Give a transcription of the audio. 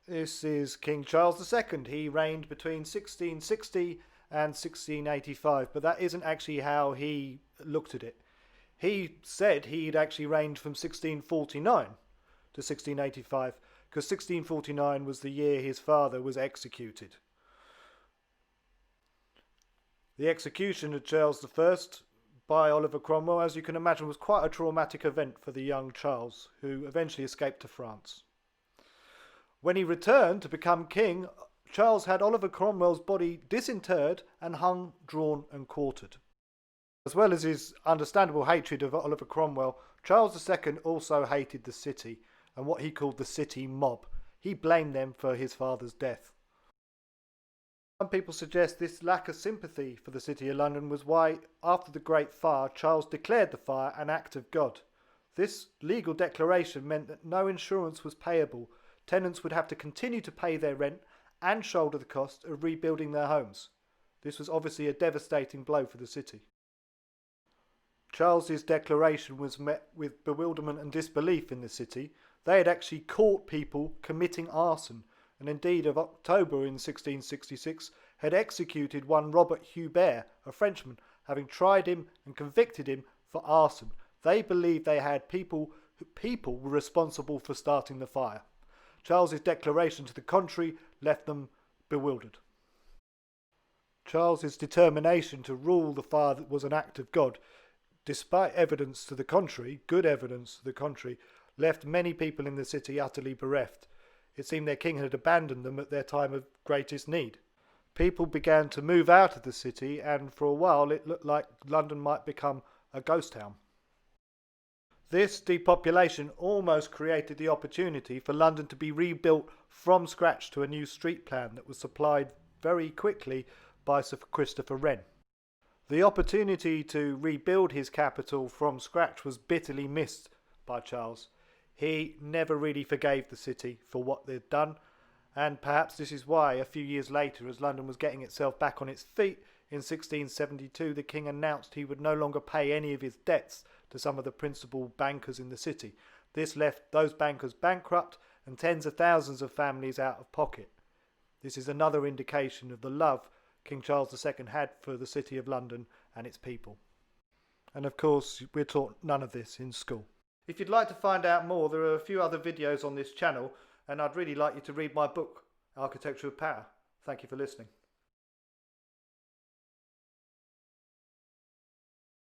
This is King Charles II. He reigned between 1660 and 1685, but that isn't actually how he looked at it. He said he'd actually reigned from 1649 to 1685, because 1649 was the year his father was executed. The execution of Charles I by Oliver Cromwell, as you can imagine, was quite a traumatic event for the young Charles, who eventually escaped to France. When he returned to become king, Charles had Oliver Cromwell's body disinterred and hung, drawn and quartered. As well as his understandable hatred of Oliver Cromwell, Charles II also hated the city and what he called the city mob. He blamed them for his father's death. Some people suggest this lack of sympathy for the City of London was why, after the Great Fire, Charles declared the fire an act of God. This legal declaration meant that no insurance was payable. Tenants would have to continue to pay their rent and shoulder the cost of rebuilding their homes. This was obviously a devastating blow for the city. Charles's declaration was met with bewilderment and disbelief in the city. They had actually caught people committing arson, and indeed of October in 1666 had executed one Robert Hubert, a Frenchman, having tried him and convicted him for arson. They believed they had people were responsible for starting the fire. Charles's declaration to the contrary left them bewildered. Charles's determination to rule the fire was an act of God, despite evidence to the contrary, good evidence to the contrary, left many people in the city utterly bereft. It seemed their king had abandoned them at their time of greatest need. People began to move out of the city, and for a while it looked like London might become a ghost town. This depopulation almost created the opportunity for London to be rebuilt from scratch to a new street plan that was supplied very quickly by Sir Christopher Wren. The opportunity to rebuild his capital from scratch was bitterly missed by Charles. He never really forgave the city for what they'd done, and perhaps this is why a few years later, as London was getting itself back on its feet, in 1672 the king announced he would no longer pay any of his debts to some of the principal bankers in the city. This left those bankers bankrupt and tens of thousands of families out of pocket. This is another indication of the love King Charles II had for the city of London and its people. And of course, we're taught none of this in school. If you'd like to find out more, there are a few other videos on this channel, and I'd really like you to read my book, Architecture of Power. Thank you for listening.